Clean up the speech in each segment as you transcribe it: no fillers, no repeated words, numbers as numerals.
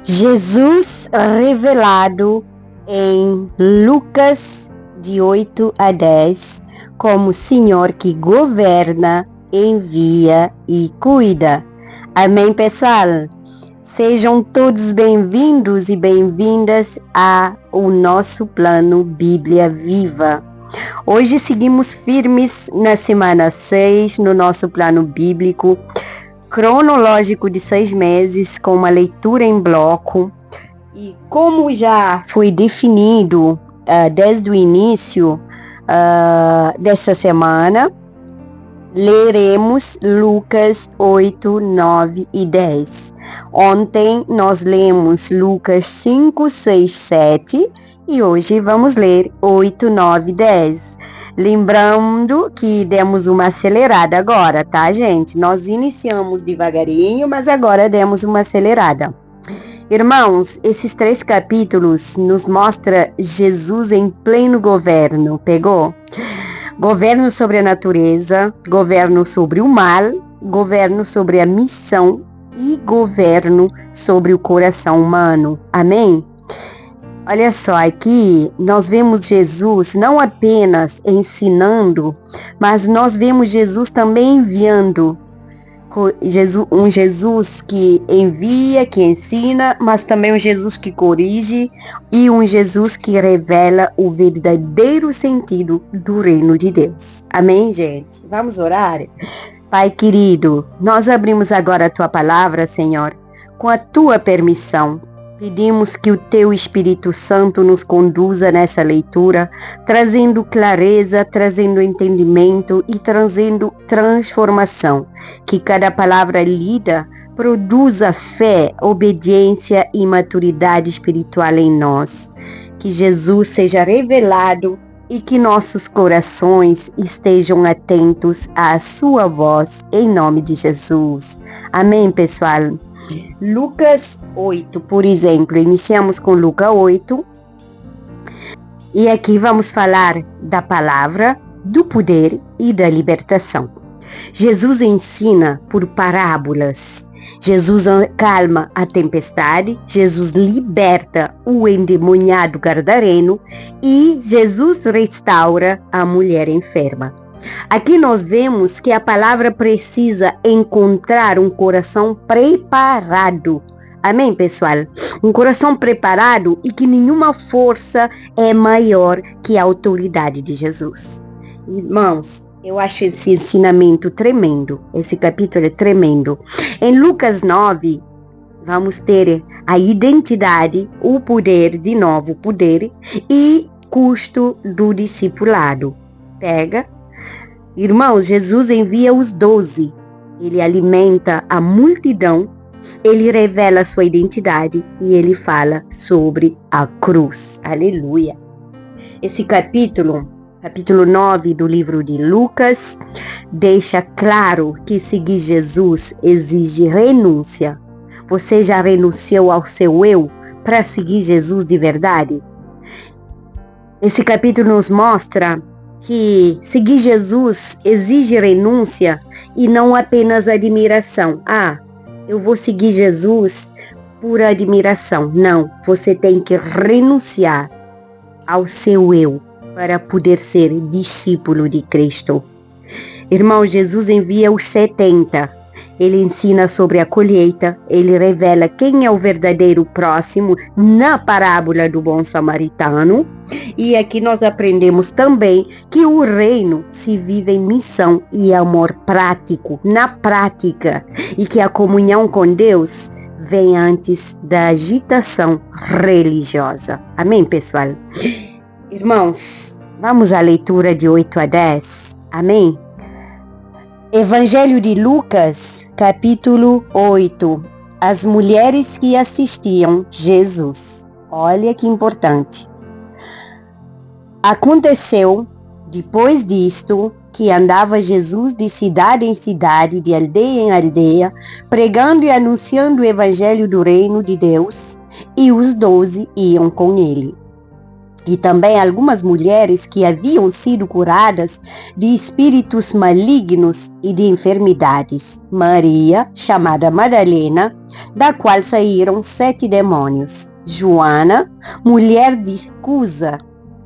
Jesus revelado em Lucas de 8 a 10 como Senhor que governa, envia e cuida. Amém, pessoal? Sejam todos bem-vindos e bem-vindas ao nosso plano Bíblia Viva. Hoje seguimos firmes na semana 6, no nosso plano bíblico cronológico de 6 meses, com uma leitura em bloco. E como já foi definido desde o início dessa semana, leremos Lucas 8, 9 e 10. Ontem nós lemos Lucas 5, 6, 7 e hoje vamos ler 8, 9 e 10. Lembrando que demos uma acelerada agora, tá, gente? Nós iniciamos devagarinho, mas agora demos uma acelerada. Irmãos, esses 3 capítulos nos mostram Jesus em pleno governo, pegou? Governo sobre a natureza, governo sobre o mal, governo sobre a missão e governo sobre o coração humano. Amém? Olha só, aqui nós vemos Jesus não apenas ensinando, mas nós vemos Jesus também enviando. Um Jesus que envia, que ensina, mas também um Jesus que corrige e um Jesus que revela o verdadeiro sentido do reino de Deus. Amém, gente? Vamos orar? Pai querido, nós abrimos agora a Tua palavra, Senhor, com a Tua permissão. Pedimos que o Teu Espírito Santo nos conduza nessa leitura, trazendo clareza, trazendo entendimento e trazendo transformação. Que cada palavra lida produza fé, obediência e maturidade espiritual em nós. Que Jesus seja revelado e que nossos corações estejam atentos à Sua voz, em nome de Jesus. Amém, pessoal? Lucas 8, por exemplo, iniciamos com Lucas 8 e aqui vamos falar da palavra, do poder e da libertação. Jesus ensina por parábolas, Jesus calma a tempestade, Jesus liberta o endemoniado gadareno e Jesus restaura a mulher enferma. Aqui nós vemos que a palavra precisa encontrar um coração preparado. Amém, pessoal? Um coração preparado e que nenhuma força é maior que a autoridade de Jesus. Irmãos, eu acho esse ensinamento tremendo. Esse capítulo é tremendo. Em Lucas 9, vamos ter a identidade, o poder, de novo, poder e custo do discipulado. Pega. Irmãos, Jesus envia os 12, ele alimenta a multidão, ele revela sua identidade e ele fala sobre a cruz. Aleluia! Esse capítulo 9 do livro de Lucas, deixa claro que seguir Jesus exige renúncia. Você já renunciou ao seu eu para seguir Jesus de verdade? Esse capítulo nos mostra que seguir Jesus exige renúncia e não apenas admiração. Eu vou seguir Jesus por admiração. Não, você tem que renunciar ao seu eu para poder ser discípulo de Cristo. Irmão, Jesus envia os 70. Ele ensina sobre a colheita, ele revela quem é o verdadeiro próximo na parábola do bom samaritano. E aqui nós aprendemos também que o reino se vive em missão e amor prático, na prática. E que a comunhão com Deus vem antes da agitação religiosa. Amém, pessoal? Irmãos, vamos à leitura de 8 a 10. Amém? Evangelho de Lucas, capítulo 8. As mulheres que assistiam Jesus. Olha que importante. Aconteceu, depois disto, que andava Jesus de cidade em cidade, de aldeia em aldeia, pregando e anunciando o evangelho do reino de Deus, e os 12 iam com ele. e também algumas mulheres que haviam sido curadas de espíritos malignos e de enfermidades. Maria, chamada Madalena, da qual saíram 7 demônios. Joana, mulher de Cusa,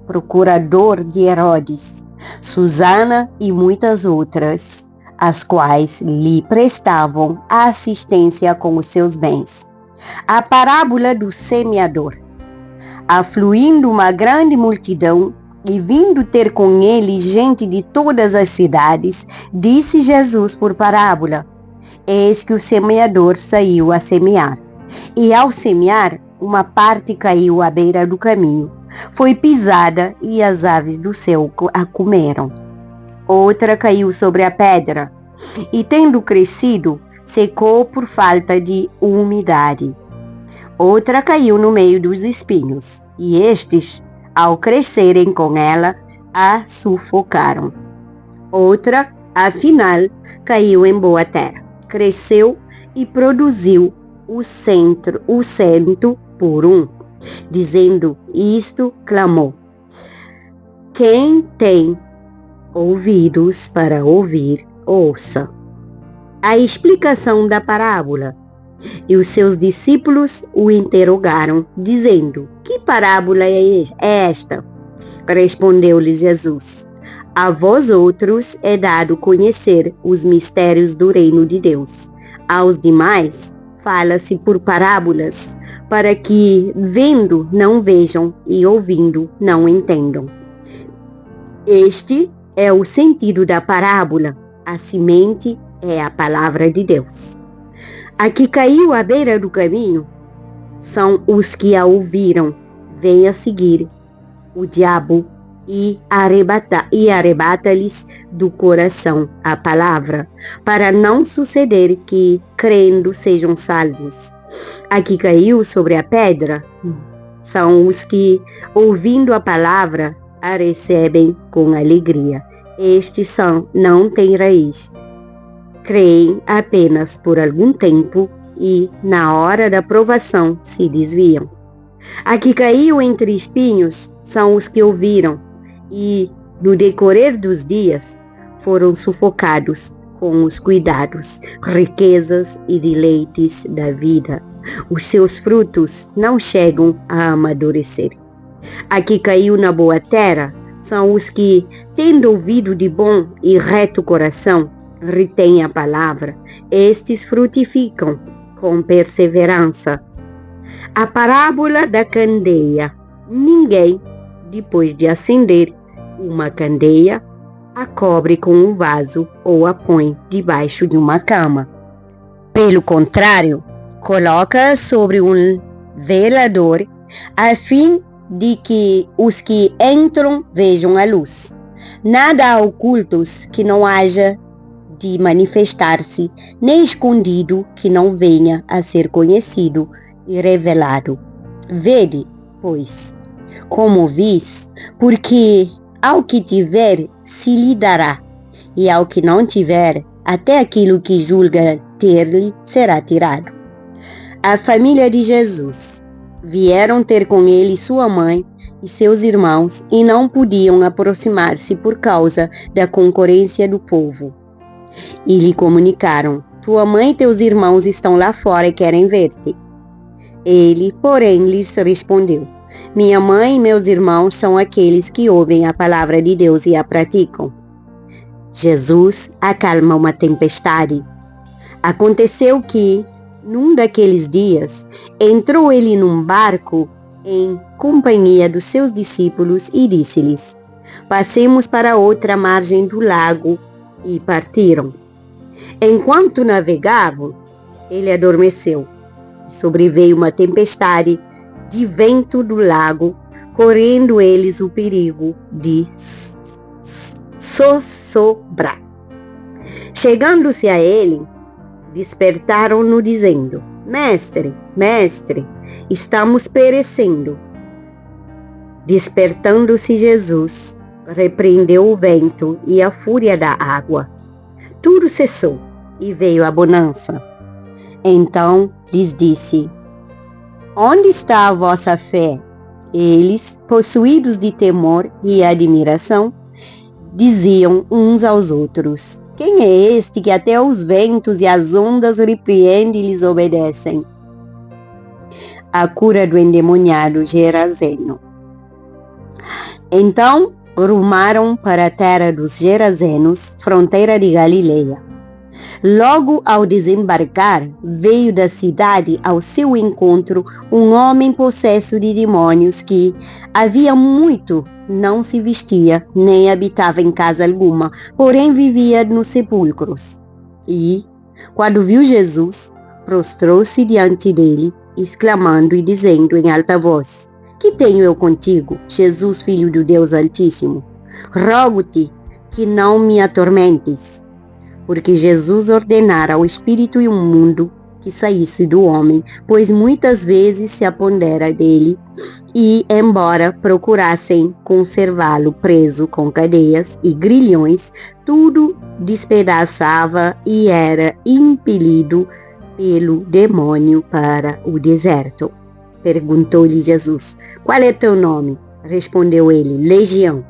procurador de Herodes. Susana e muitas outras, as quais lhe prestavam assistência com os seus bens. A parábola do semeador. Afluindo uma grande multidão e vindo ter com ele gente de todas as cidades, disse Jesus por parábola: Eis que o semeador saiu a semear. E ao semear, uma parte caiu à beira do caminho, foi pisada e as aves do céu a comeram. Outra caiu sobre a pedra e, tendo crescido, secou por falta de umidade. Outra caiu no meio dos espinhos, e estes, ao crescerem com ela, a sufocaram. Outra, afinal, caiu em boa terra, cresceu e produziu o cento por um. Dizendo isto, clamou: Quem tem ouvidos para ouvir, ouça. A explicação da parábola. E os seus discípulos o interrogaram, dizendo: Que parábola é esta? Respondeu-lhes Jesus: A vós outros é dado conhecer os mistérios do reino de Deus. Aos demais fala-se por parábolas, para que, vendo, não vejam, e ouvindo, não entendam. Este é o sentido da parábola. A semente é a palavra de Deus. A que caiu à beira do caminho são os que a ouviram. Vem a seguir o diabo e arrebata-lhes do coração a palavra, para não suceder que, crendo, sejam salvos. A que caiu sobre a pedra são os que, ouvindo a palavra, a recebem com alegria. Estes não têm raiz. Creem apenas por algum tempo e, na hora da provação, se desviam. A que caiu entre espinhos são os que ouviram e, no decorrer dos dias, foram sufocados com os cuidados, riquezas e deleites da vida. Os seus frutos não chegam a amadurecer. A que caiu na boa terra são os que, tendo ouvido de bom e reto coração, retêm a palavra. Estes frutificam com perseverança. A parábola da candeia. Ninguém, depois de acender uma candeia, a cobre com um vaso ou a põe debaixo de uma cama. Pelo contrário, coloca sobre um velador, a fim de que os que entram vejam a luz. Nada há ocultos que não haja de manifestar-se, nem escondido que não venha a ser conhecido e revelado. Vede, pois, como vis, porque ao que tiver se lhe dará, e ao que não tiver, até aquilo que julga ter-lhe será tirado. A família de Jesus. Vieram ter com ele sua mãe e seus irmãos e não podiam aproximar-se por causa da concorrência do povo. E lhe comunicaram: Tua mãe e teus irmãos estão lá fora e querem ver-te. Ele, porém, lhes respondeu: Minha mãe e meus irmãos são aqueles que ouvem a palavra de Deus e a praticam. Jesus acalma uma tempestade. Aconteceu que, num daqueles dias, entrou ele num barco em companhia dos seus discípulos e disse-lhes: Passemos para outra margem do lago, e partiram. Enquanto navegavam, ele adormeceu. Sobreveio uma tempestade de vento do lago, correndo eles o perigo de sossobrar. Chegando-se a ele, despertaram-no dizendo: Mestre, mestre, estamos perecendo. Despertando-se Jesus, repreendeu o vento e a fúria da água. Tudo cessou e veio a bonança. Então lhes disse: Onde está a vossa fé? Eles, possuídos de temor e admiração, diziam uns aos outros: quem é este que até os ventos e as ondas repreende e lhes obedecem? A cura do endemoniado Geraseno. Então rumaram para a terra dos Gerazenos, fronteira de Galileia. Logo ao desembarcar, veio da cidade ao seu encontro um homem possesso de demônios que havia muito não se vestia, nem habitava em casa alguma, porém vivia nos sepulcros. E, quando viu Jesus, prostrou-se diante dele, exclamando e dizendo em alta voz: que tenho eu contigo, Jesus, Filho do Deus Altíssimo? Rogo-te que não me atormentes. Porque Jesus ordenara ao espírito imundo que saísse do homem, pois muitas vezes se apodera dele, e, embora procurassem conservá-lo preso com cadeias e grilhões, tudo despedaçava e era impelido pelo demônio para o deserto. Perguntou-lhe Jesus: qual é teu nome? Respondeu ele: Legião,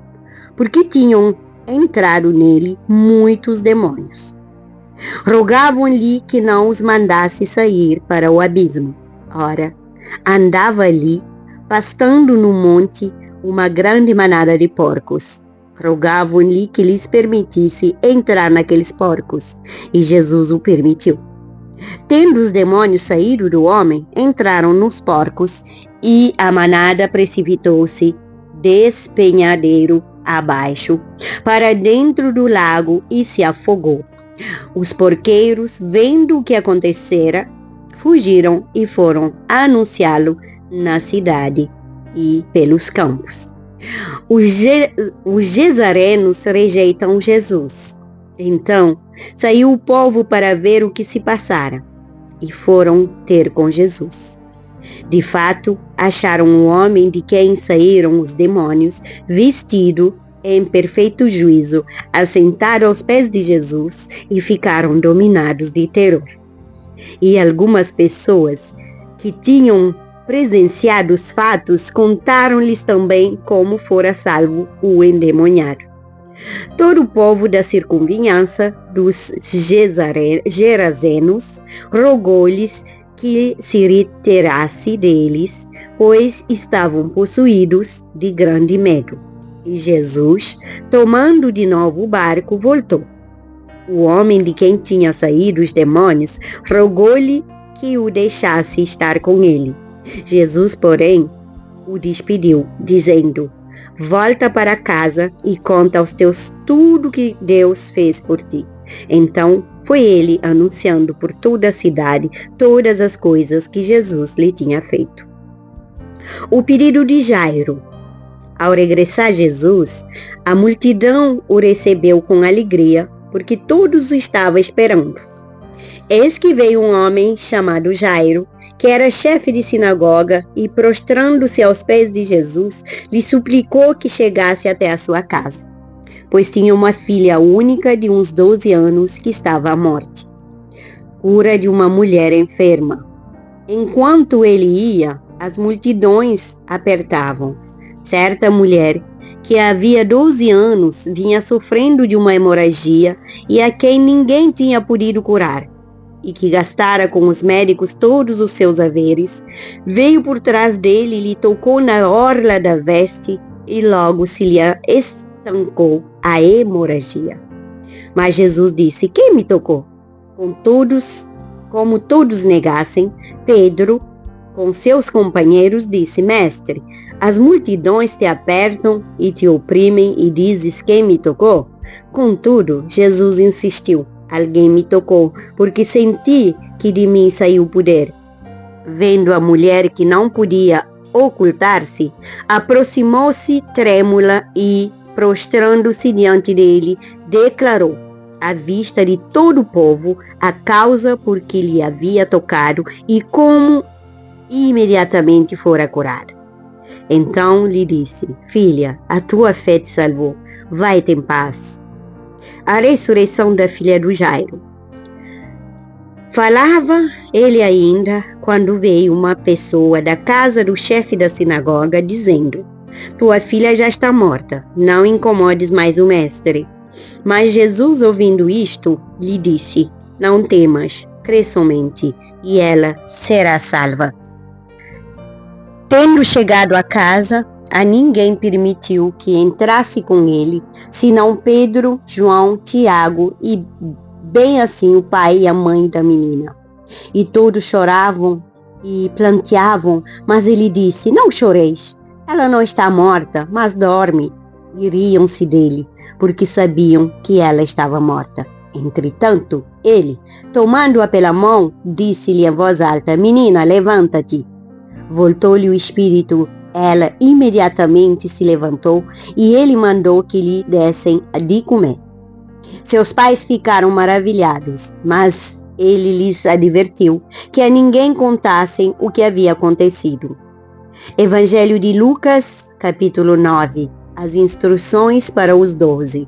porque tinham entrado nele muitos demônios. Rogavam-lhe que não os mandasse sair para o abismo. Ora, andava ali, pastando no monte, uma grande manada de porcos. Rogavam-lhe que lhes permitisse entrar naqueles porcos, e Jesus o permitiu. Tendo os demônios saído do homem, entraram nos porcos, e a manada precipitou-se despenhadeiro abaixo, para dentro do lago, e se afogou. Os porqueiros, vendo o que acontecera, fugiram e foram anunciá-lo na cidade e pelos campos. Os gesarenos rejeitam Jesus. Então saiu o povo para ver o que se passara, e foram ter com Jesus. De fato, acharam um homem de quem saíram os demônios, vestido em perfeito juízo, assentado aos pés de Jesus, e ficaram dominados de terror. E algumas pessoas que tinham presenciado os fatos contaram-lhes também como fora salvo o endemoniado. Todo o povo da circunvizinhança dos Gerazenos rogou-lhes que se retirasse deles, pois estavam possuídos de grande medo. E Jesus, tomando de novo o barco, voltou. O homem de quem tinha saído os demônios rogou-lhe que o deixasse estar com ele. Jesus, porém, o despediu, dizendo: volta para casa e conta aos teus tudo que Deus fez por ti. Então foi ele anunciando por toda a cidade todas as coisas que Jesus lhe tinha feito. O pedido de Jairo. Ao regressar Jesus, a multidão o recebeu com alegria, porque todos o estavam esperando. Eis que veio um homem chamado Jairo, que era chefe de sinagoga, e prostrando-se aos pés de Jesus, lhe suplicou que chegasse até a sua casa, pois tinha uma filha única de uns 12 anos que estava à morte. Cura de uma mulher enferma. Enquanto ele ia, as multidões apertavam. Certa mulher, que havia 12 anos, vinha sofrendo de uma hemorragia e a quem ninguém tinha podido curar, e que gastara com os médicos todos os seus haveres, veio por trás dele e lhe tocou na orla da veste, e logo se lhe estancou a hemorragia. Mas Jesus disse: quem me tocou? Como todos negassem, Pedro, com seus companheiros, disse: mestre, as multidões te apertam e te oprimem e dizes: quem me tocou? Contudo, Jesus insistiu: alguém me tocou, porque senti que de mim saiu poder. Vendo a mulher que não podia ocultar-se, aproximou-se trêmula e, prostrando-se diante dele, declarou, à vista de todo o povo, a causa por que lhe havia tocado e como imediatamente fora curada. Então lhe disse: filha, a tua fé te salvou, vai-te em paz. A ressurreição da filha do Jairo. Falava ele ainda, quando veio uma pessoa da casa do chefe da sinagoga, dizendo: tua filha já está morta, não incomodes mais o mestre. Mas Jesus, ouvindo isto, lhe disse: não temas, crê somente, e ela será salva. Tendo chegado a casa, a ninguém permitiu que entrasse com ele, senão Pedro, João, Tiago e bem assim o pai e a mãe da menina. E todos choravam e planteavam, mas ele disse: não choreis, ela não está morta, mas dorme. E riam-se dele, porque sabiam que ela estava morta. Entretanto, ele, tomando-a pela mão, disse-lhe em voz alta: menina, levanta-te. Voltou-lhe o espírito, ela imediatamente se levantou e ele mandou que lhe dessem de comer. Seus pais ficaram maravilhados, mas ele lhes advertiu que a ninguém contassem o que havia acontecido. Evangelho de Lucas, capítulo 9. As instruções para os 12.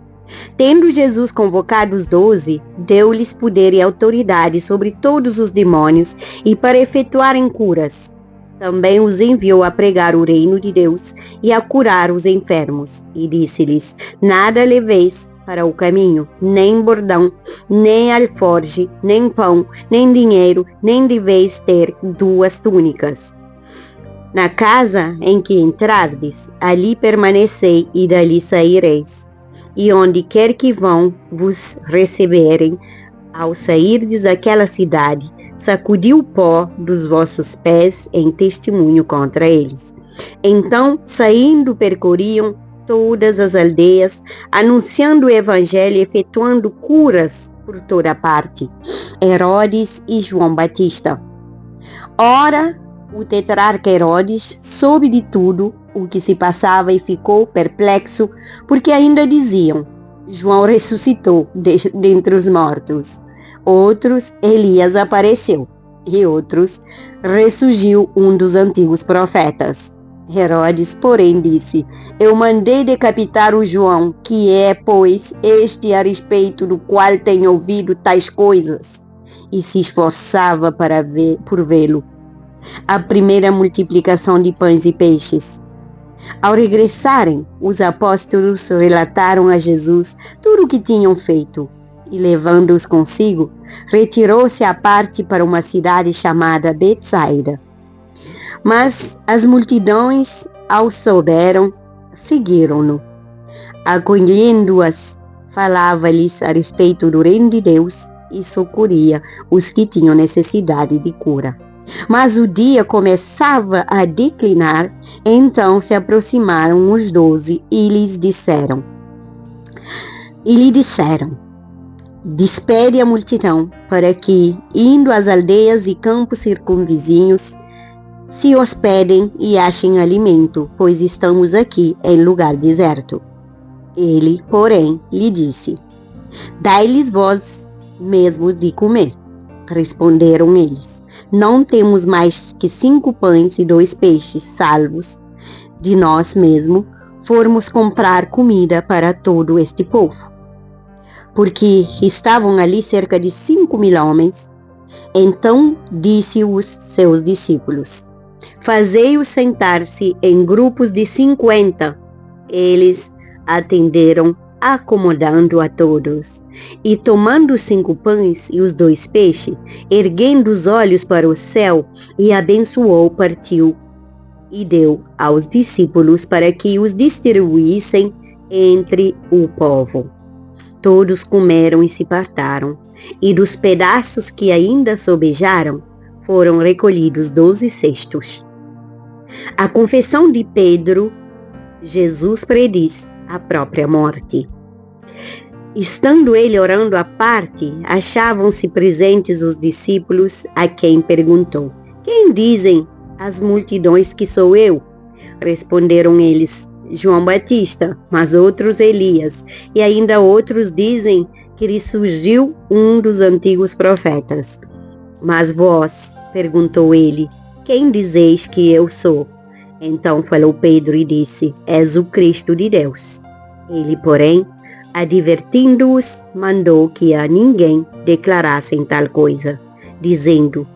Tendo Jesus convocado os 12, deu-lhes poder e autoridade sobre todos os demônios e para efetuarem curas. Também os enviou a pregar o reino de Deus e a curar os enfermos. E disse-lhes: nada leveis para o caminho, nem bordão, nem alforge, nem pão, nem dinheiro, nem deveis ter 2 túnicas. Na casa em que entrardes, ali permanecei e dali saireis. E onde quer que vão vos receberem, ao sairdes daquela cidade, sacudi o pó dos vossos pés em testemunho contra eles. Então, saindo, percorriam todas as aldeias, anunciando o evangelho e efetuando curas por toda parte. Herodes e João Batista. Ora, o tetrarca Herodes soube de tudo o que se passava e ficou perplexo, porque ainda diziam: João ressuscitou dentre os mortos. Outros, Elias apareceu. E outros, ressurgiu um dos antigos profetas. Herodes, porém, disse: eu mandei decapitar o João, que é, pois, este a respeito do qual tenho ouvido tais coisas. E se esforçava por vê-lo. A primeira multiplicação de pães e peixes. Ao regressarem, os apóstolos relataram a Jesus tudo o que tinham feito, e levando-os consigo, retirou-se à parte para uma cidade chamada Betsaida. Mas as multidões, ao souberam, seguiram-no. Acolhendo-as, falava-lhes a respeito do reino de Deus e socorria os que tinham necessidade de cura. Mas o dia começava a declinar, então se aproximaram os 12 e lhe disseram: despede a multidão, para que, indo às aldeias e campos circunvizinhos, se hospedem e achem alimento, pois estamos aqui em lugar deserto. Ele, porém, lhe disse: dai-lhes vós mesmos de comer. Responderam eles: não temos mais que 5 pães e 2 peixes, salvos de nós mesmos, formos comprar comida para todo este povo. Porque estavam ali cerca de 5.000 homens. Então disse os seus discípulos: fazei-os sentar-se em grupos de 50. Eles atenderam, acomodando a todos. E tomando os 5 pães e os 2 peixes, erguendo os olhos para o céu, e abençoou, partiu e deu aos discípulos para que os distribuíssem entre o povo. Todos comeram e se fartaram, e dos pedaços que ainda sobejaram, foram recolhidos 12 cestos. A confissão de Pedro, Jesus prediz a própria morte. Estando ele orando à parte, achavam-se presentes os discípulos, a quem perguntou: quem dizem as multidões que sou eu? Responderam eles: João Batista, mas outros Elias, e ainda outros dizem que lhe surgiu um dos antigos profetas. Mas vós, perguntou ele, quem dizeis que eu sou? Então falou Pedro e disse: és o Cristo de Deus. Ele, porém, advertindo-os, mandou que a ninguém declarassem tal coisa, dizendo: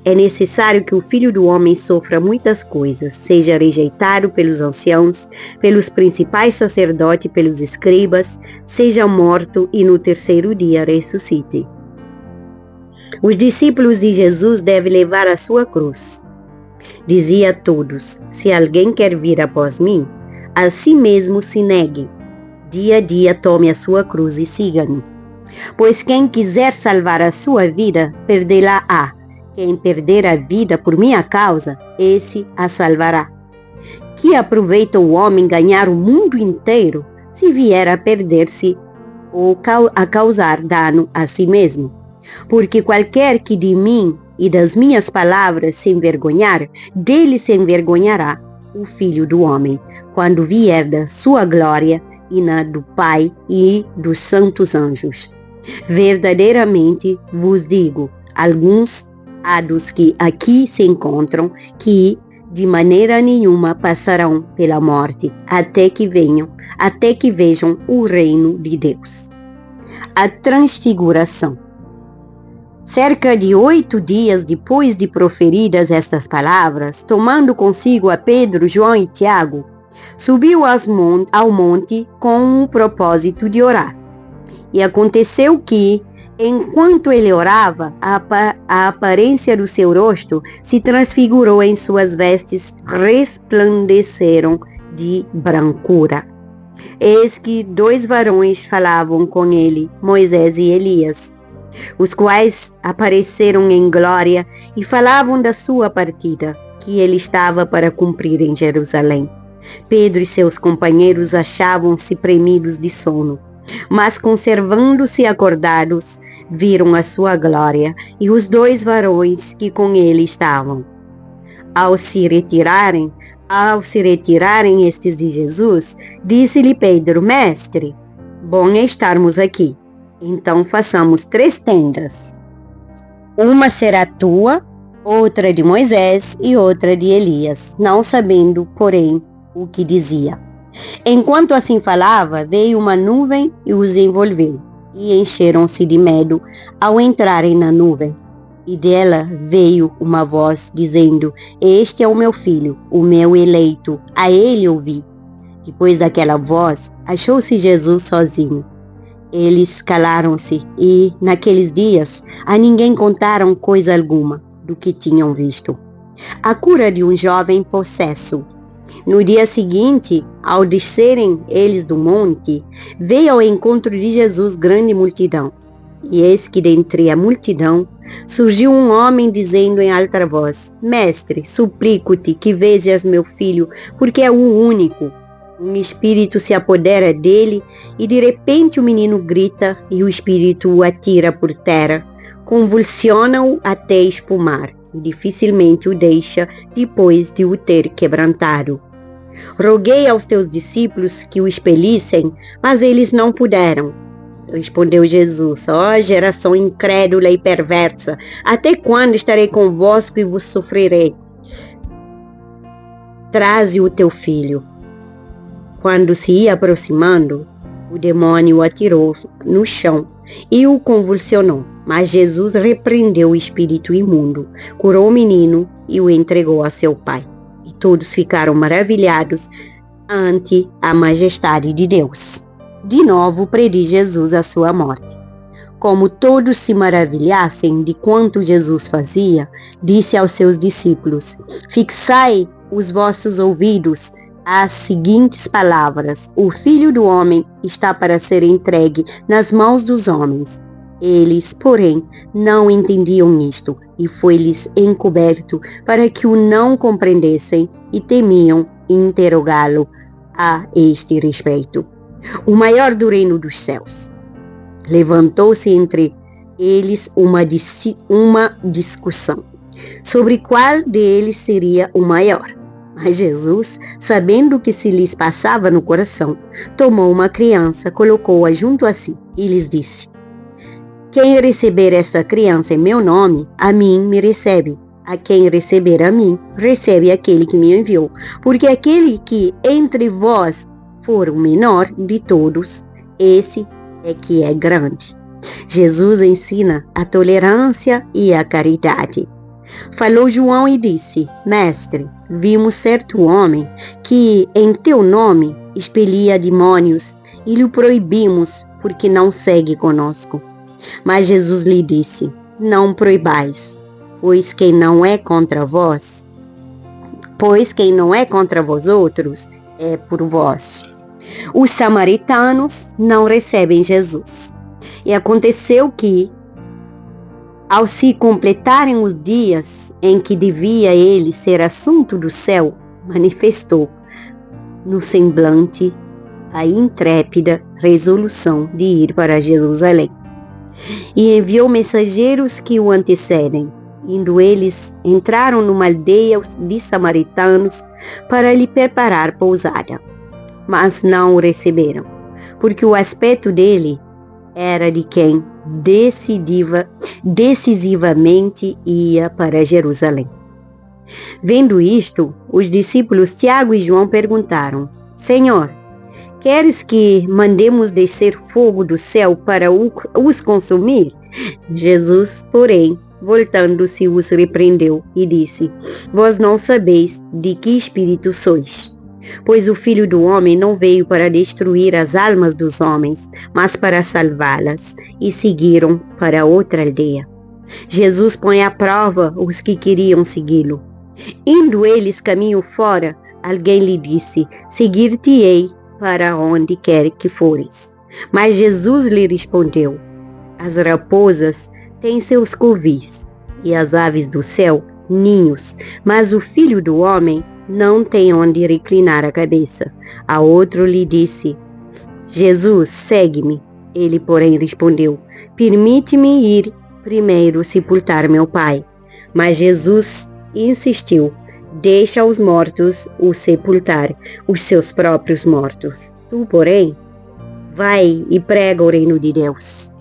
É necessário que o Filho do Homem sofra muitas coisas, seja rejeitado pelos anciãos, pelos principais sacerdotes e pelos escribas, seja morto e no terceiro dia ressuscite. Os discípulos de Jesus devem levar a sua cruz. Dizia a todos: se alguém quer vir após mim, a si mesmo se negue. Dia a dia tome a sua cruz e siga-me. Pois quem quiser salvar a sua vida, perdê-la-á. Quem perder a vida por minha causa, esse a salvará. Que aproveita o homem ganhar o mundo inteiro, se vier a perder-se ou a causar dano a si mesmo? Porque qualquer que de mim e das minhas palavras se envergonhar, dele se envergonhará o Filho do Homem, quando vier da sua glória e na do Pai e dos santos anjos. Verdadeiramente vos digo, alguns há dos que aqui se encontram, que de maneira nenhuma passarão pela morte, até que vejam o reino de Deus. A transfiguração. Cerca de 8 dias depois de proferidas estas palavras, tomando consigo a Pedro, João e Tiago, subiu ao monte com o propósito de orar. E aconteceu que, enquanto ele orava, a aparência do seu rosto se transfigurou e suas vestes resplandeceram de brancura. Eis que 2 varões falavam com ele, Moisés e Elias, os quais apareceram em glória e falavam da sua partida, que ele estava para cumprir em Jerusalém. Pedro e seus companheiros achavam-se premidos de sono, mas conservando-se acordados, viram a sua glória e os 2 varões que com ele estavam. Ao se retirarem estes de Jesus, disse-lhe Pedro: Mestre, bom é estarmos aqui. Então façamos 3 tendas. Uma será tua, outra de Moisés e outra de Elias, não sabendo, porém, o que dizia. Enquanto assim falava, veio uma nuvem e os envolveu, e encheram-se de medo ao entrarem na nuvem. E dela veio uma voz dizendo: Este é o meu filho, o meu eleito, a ele ouvi. Depois daquela voz, achou-se Jesus sozinho. Eles calaram-se e, naqueles dias, a ninguém contaram coisa alguma do que tinham visto. A cura de um jovem possesso. No dia seguinte, ao descerem eles do monte, veio ao encontro de Jesus grande multidão. E eis que dentre a multidão surgiu um homem dizendo em alta voz: Mestre, suplico-te que vejas meu filho, porque é o único. Um espírito se apodera dele e de repente o menino grita e o espírito o atira por terra, convulsiona-o até espumar e dificilmente o deixa depois de o ter quebrantado. Roguei aos teus discípulos que o expelissem, mas eles não puderam. Respondeu Jesus: ó geração incrédula e perversa, até quando estarei convosco e vos sofrerei? Traze o teu filho. Quando se ia aproximando, o demônio o atirou no chão e o convulsionou. Mas Jesus repreendeu o espírito imundo, curou o menino e o entregou a seu pai. E todos ficaram maravilhados ante a majestade de Deus. De novo prediz Jesus a sua morte. Como todos se maravilhassem de quanto Jesus fazia, disse aos seus discípulos: Fixai os vossos ouvidos as seguintes palavras: o Filho do Homem está para ser entregue nas mãos dos homens. Eles, porém, não entendiam isto, e foi-lhes encoberto para que o não compreendessem e temiam interrogá-lo a este respeito. O maior do reino dos céus. Levantou-se entre eles uma discussão sobre qual deles seria o maior. Mas Jesus, sabendo o que se lhes passava no coração, tomou uma criança, colocou-a junto a si e lhes disse: Quem receber esta criança em meu nome, a mim me recebe. A quem receber a mim, recebe aquele que me enviou. Porque aquele que entre vós for o menor de todos, esse é que é grande. Jesus ensina a tolerância e a caridade. Falou João e disse: Mestre, vimos certo homem que em teu nome expelia demônios e lhe proibimos porque não segue conosco. Mas Jesus lhe disse: Não proibais, pois quem não é contra vós outros, é por vós. Os samaritanos não recebem Jesus. E aconteceu que, ao se completarem os dias em que devia ele ser assunto do céu, manifestou no semblante a intrépida resolução de ir para Jerusalém. E enviou mensageiros que o antecedem. Indo eles, entraram numa aldeia de samaritanos para lhe preparar pousada. Mas não o receberam, porque o aspecto dele era de quem decisivamente ia para Jerusalém. Vendo isto, os discípulos Tiago e João perguntaram: Senhor, queres que mandemos descer fogo do céu para os consumir? Jesus, porém, voltando-se, os repreendeu e disse: Vós não sabeis de que espírito sois, pois o Filho do Homem não veio para destruir as almas dos homens, mas para salvá-las. E seguiram para outra aldeia. Jesus põe à prova os que queriam segui-lo. Indo eles caminho fora, alguém lhe disse: Seguir-te-ei para onde quer que fores. Mas Jesus lhe respondeu: As raposas têm seus covis, e as aves do céu ninhos, mas o Filho do Homem não tem onde reclinar a cabeça. A outro lhe disse: Jesus, segue-me. Ele, porém, respondeu: Permite-me ir primeiro sepultar meu pai. Mas Jesus insistiu: Deixa os mortos o sepultar os seus próprios mortos. Tu, porém, vai e prega o reino de Deus.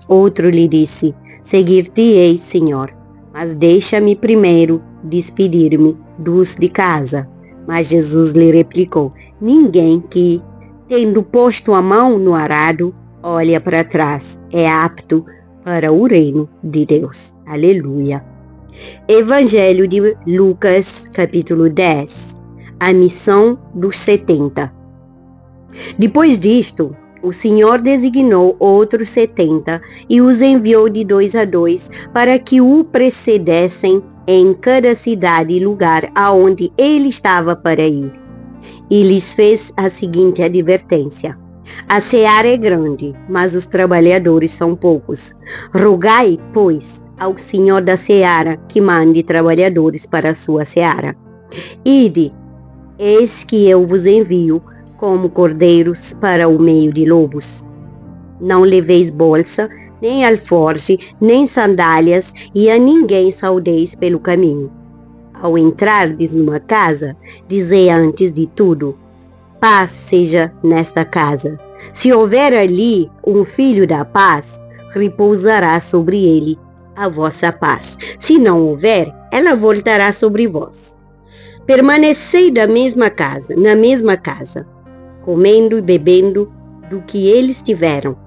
Outro lhe disse: Seguir-te-ei, Senhor, mas deixa-me primeiro despedir-me dos de casa. Mas Jesus lhe replicou: Ninguém que, tendo posto a mão no arado, olha para trás, é apto para o reino de Deus. Aleluia. Evangelho de Lucas, capítulo 10. A missão dos 70. Depois disto, o Senhor designou outros 70 e os enviou de 2 a 2 para que o precedessem em cada cidade e lugar aonde ele estava para ir. E lhes fez a seguinte advertência: A seara é grande, mas os trabalhadores são poucos. Rogai, pois, ao Senhor da seara que mande trabalhadores para a sua seara. Ide, eis que eu vos envio como cordeiros para o meio de lobos. Não leveis bolsa, nem alforje, nem sandálias, e a ninguém saudeis pelo caminho. Ao entrardes numa casa, dizei antes de tudo: Paz seja nesta casa. Se houver ali um filho da paz, repousará sobre ele a vossa paz. Se não houver, ela voltará sobre vós. Permanecei na mesma casa, comendo e bebendo do que eles tiveram,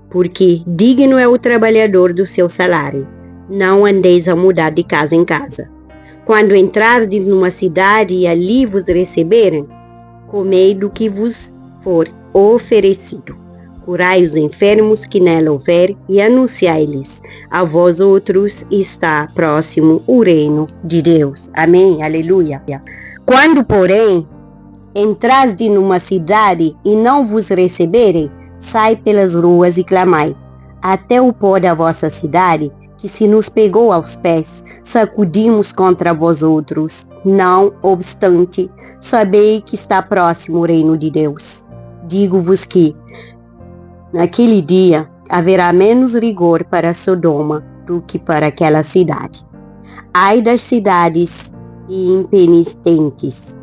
porque digno é o trabalhador do seu salário. Não andeis a mudar de casa em casa. Quando entrardes numa cidade e ali vos receberem, comei do que vos for oferecido. Curai os enfermos que nela houver e anunciai-lhes: a vós outros está próximo o reino de Deus. Amém? Aleluia. Quando, porém, entrasde numa cidade e não vos receberem, sai pelas ruas e clamai: até o pó da vossa cidade, que se nos pegou aos pés, sacudimos contra vós outros. Não obstante, sabei que está próximo o reino de Deus. Digo-vos que, naquele dia, haverá menos rigor para Sodoma do que para aquela cidade. Ai das cidades impenitentes!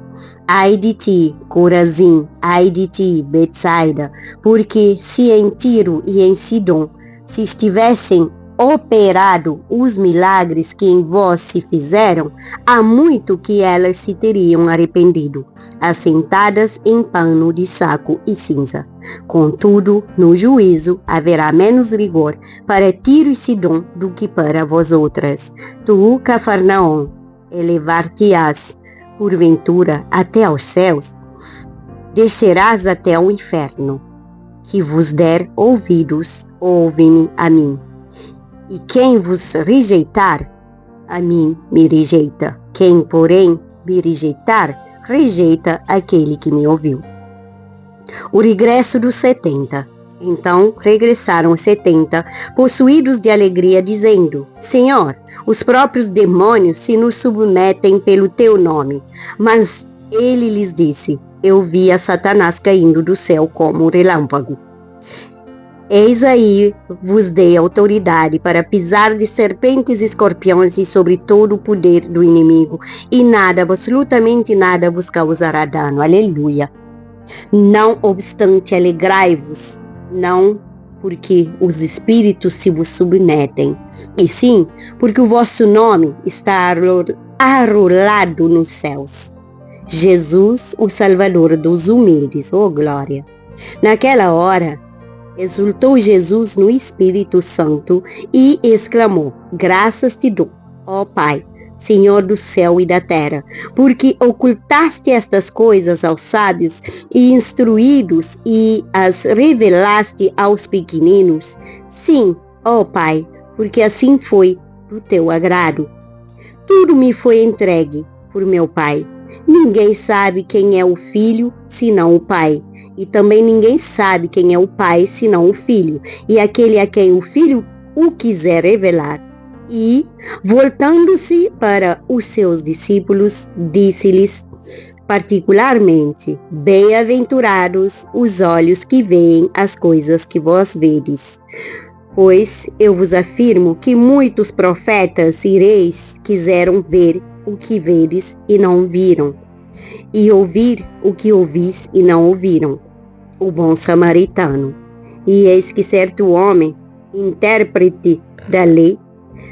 Ai de ti, Corazim! Ai de ti, Betsaida! Porque se em Tiro e em Sidom se estivessem operado os milagres que em vós se fizeram, há muito que elas se teriam arrependido, assentadas em pano de saco e cinza. Contudo, no juízo haverá menos rigor para Tiro e Sidom do que para vós outras. Tu, Cafarnaum, elevar-te-ás, porventura, até aos céus? Descerás até o inferno. Que vos der ouvidos, ouve-me a mim. E quem vos rejeitar, a mim me rejeita. Quem, porém, me rejeitar, rejeita aquele que me ouviu. O regresso dos 70. Então regressaram os 70, possuídos de alegria, dizendo: Senhor, os próprios demônios se nos submetem pelo teu nome. Mas ele lhes disse: Eu vi a Satanás caindo do céu como um relâmpago. Eis aí vos dei autoridade para pisar de serpentes e escorpiões e sobre todo o poder do inimigo, e nada, absolutamente nada, vos causará dano. Aleluia. Não obstante, alegrai-vos, não porque os espíritos se vos submetem, e sim porque o vosso nome está arrolado nos céus. Jesus, o Salvador dos humildes, oh glória! Naquela hora, exultou Jesus no Espírito Santo e exclamou: Graças te dou, ó Pai, Senhor do céu e da terra, porque ocultaste estas coisas aos sábios e instruídos e as revelaste aos pequeninos. Sim, ó Pai, porque assim foi do teu agrado. Tudo me foi entregue por meu Pai. Ninguém sabe quem é o Filho, senão o Pai. E também ninguém sabe quem é o Pai, senão o Filho, e aquele a quem o Filho o quiser revelar. E, voltando-se para os seus discípulos, disse-lhes particularmente: Bem-aventurados os olhos que veem as coisas que vós vedes. Pois eu vos afirmo que muitos profetas e reis quiseram ver o que vedes e não viram, e ouvir o que ouvis e não ouviram. O bom samaritano. E eis que certo homem, intérprete da lei,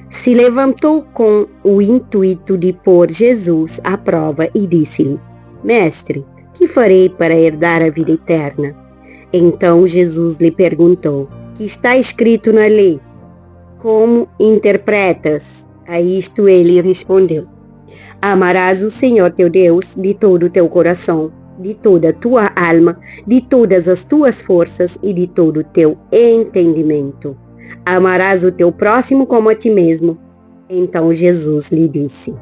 se levantou com o intuito de pôr Jesus à prova e disse-lhe: Mestre, que farei para herdar a vida eterna? Então Jesus lhe perguntou: Que está escrito na lei? Como interpretas? A isto ele respondeu: Amarás o Senhor teu Deus de todo o teu coração, de toda a tua alma, de todas as tuas forças e de todo o teu entendimento. Amarás o teu próximo como a ti mesmo. Então Jesus lhe disse: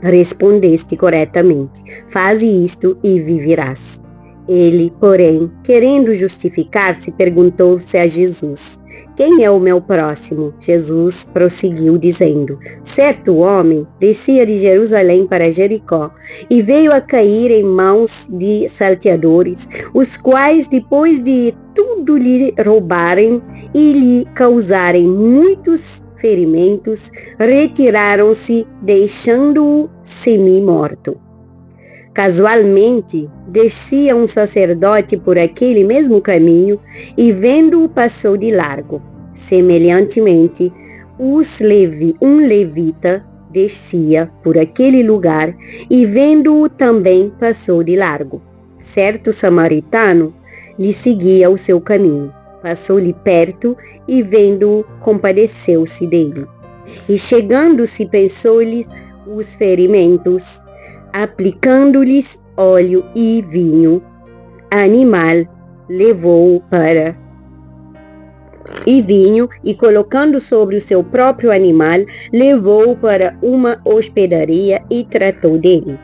Respondeste corretamente, faze isto e viverás. Ele, porém, querendo justificar-se, perguntou-se a Jesus: Quem é o meu próximo? Jesus prosseguiu dizendo: Certo homem descia de Jerusalém para Jericó e veio a cair em mãos de salteadores, os quais, depois de tudo lhe roubarem e lhe causarem muitos ferimentos, retiraram-se, deixando-o semi-morto. Casualmente, descia um sacerdote por aquele mesmo caminho e, vendo-o, passou de largo. Semelhantemente, um levita descia por aquele lugar e, vendo-o, também passou de largo. Certo samaritano lhe seguia o seu caminho. Passou-lhe perto e, vendo-o, compadeceu-se dele. E, chegando-se, pensou-lhe os ferimentos, aplicando-lhes óleo e vinho, animal levou-o para e colocando sobre o seu próprio animal, levou-o para uma hospedaria e tratou dele.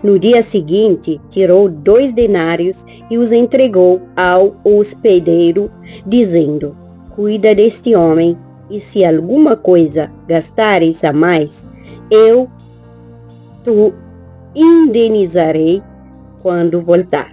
No dia seguinte, tirou 2 denários e os entregou ao hospedeiro, dizendo: Cuida deste homem, e se alguma coisa gastares a mais, eu te indenizarei quando voltar.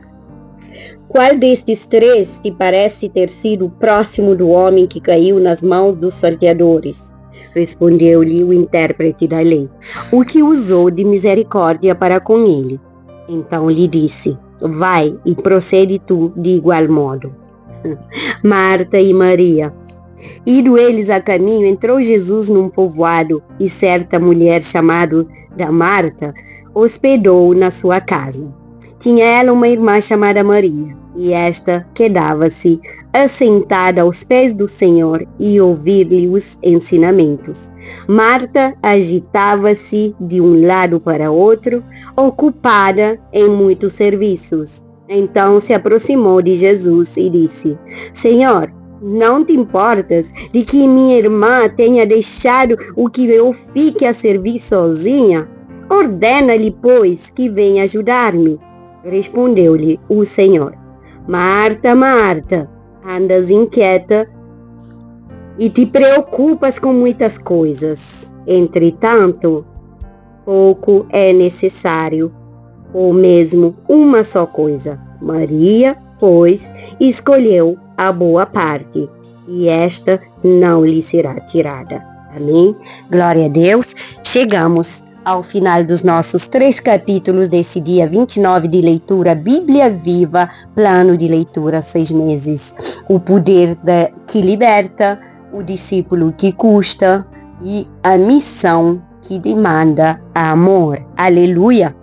Qual destes 3 te parece ter sido próximo do homem que caiu nas mãos dos salteadores? Respondeu-lhe o intérprete da lei: O que usou de misericórdia para com ele. Então lhe disse: Vai e procede tu de igual modo. Marta e Maria. Indo eles a caminho, entrou Jesus num povoado, e certa mulher chamada Marta hospedou-o na sua casa. Tinha ela uma irmã chamada Maria, e esta quedava-se assentada aos pés do Senhor e ouvir-lhe os ensinamentos. Marta agitava-se de um lado para outro, ocupada em muitos serviços. Então se aproximou de Jesus e disse: Senhor, não te importas de que minha irmã tenha deixado o que eu fique a servir sozinha? Ordena-lhe, pois, que venha ajudar-me. Respondeu-lhe o Senhor: Marta, Marta, andas inquieta e te preocupas com muitas coisas. Entretanto, pouco é necessário, ou mesmo uma só coisa. Maria, pois, escolheu a boa parte, e esta não lhe será tirada. Amém? Glória a Deus. Chegamos ao final dos nossos 3 capítulos desse dia 29 de leitura, Bíblia Viva, plano de leitura 6 meses. O poder que liberta, o discípulo que custa e a missão que demanda amor. Aleluia!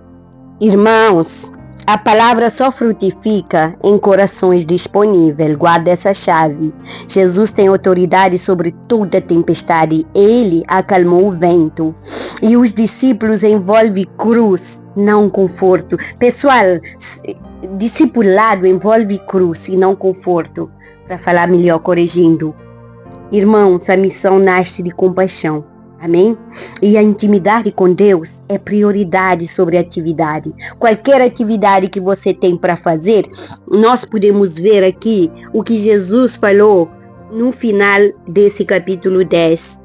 Irmãos, a palavra só frutifica em corações disponíveis. Guarda essa chave. Jesus tem autoridade sobre toda tempestade. Ele acalmou o vento. E os discípulos envolvem cruz, não conforto. Pessoal, discipulado envolve cruz e não conforto. Para falar melhor, corrigindo. Irmãos, a missão nasce de compaixão. Amém? E a intimidade com Deus é prioridade sobre a atividade. Qualquer atividade que você tem para fazer, nós podemos ver aqui o que Jesus falou no final desse capítulo 10.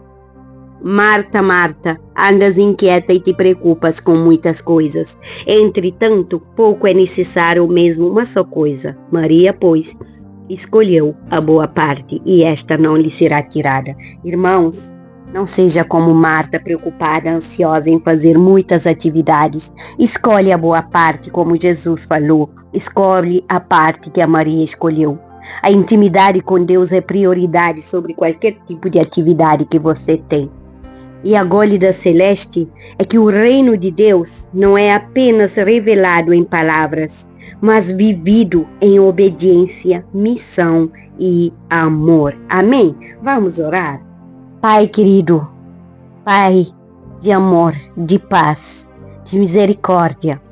Marta, Marta, andas inquieta e te preocupas com muitas coisas. Entretanto, pouco é necessário, ou mesmo uma só coisa. Maria, pois, escolheu a boa parte, e esta não lhe será tirada. Irmãos, não seja como Marta, preocupada, ansiosa em fazer muitas atividades. Escolhe a boa parte, como Jesus falou. Escolhe a parte que a Maria escolheu. A intimidade com Deus é prioridade sobre qualquer tipo de atividade que você tem. E a gólida celeste é que o reino de Deus não é apenas revelado em palavras, mas vivido em obediência, missão e amor. Amém? Vamos orar? Pai querido, Pai de amor, de paz, de misericórdia,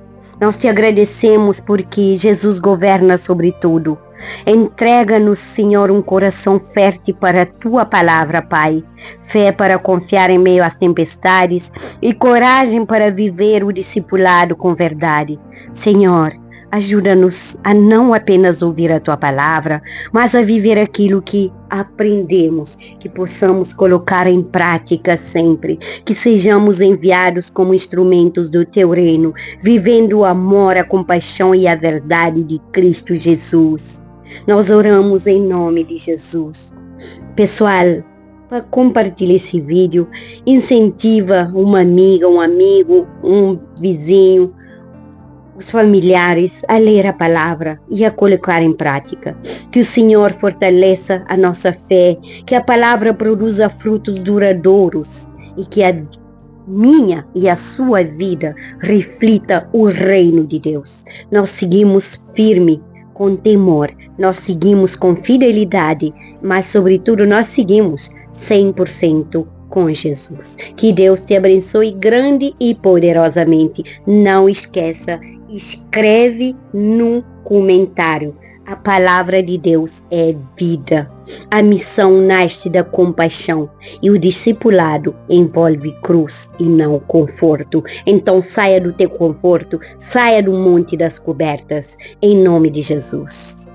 nós te agradecemos porque Jesus governa sobre tudo. Entrega-nos, Senhor, um coração fértil para a Tua palavra, Pai. Fé para confiar em meio às tempestades e coragem para viver o discipulado com verdade. Senhor, ajuda-nos a não apenas ouvir a Tua palavra, mas a viver aquilo que aprendemos, que possamos colocar em prática sempre, que sejamos enviados como instrumentos do Teu reino, vivendo o amor, a compaixão e a verdade de Cristo Jesus. Nós oramos em nome de Jesus. Pessoal, compartilhe esse vídeo, incentiva uma amiga, um amigo, um vizinho, os familiares a ler a palavra e a colocar em prática. Que o Senhor fortaleça a nossa fé, que a palavra produza frutos duradouros e que a minha e a sua vida reflita o reino de Deus. Nós seguimos firme, com temor, nós seguimos com fidelidade, mas sobretudo nós seguimos 100% com Jesus. Que Deus te abençoe grande e poderosamente. Não esqueça, escreve no comentário. A palavra de Deus é vida. A missão nasce da compaixão e o discipulado envolve cruz e não conforto. Então saia do teu conforto, saia do monte das cobertas, em nome de Jesus.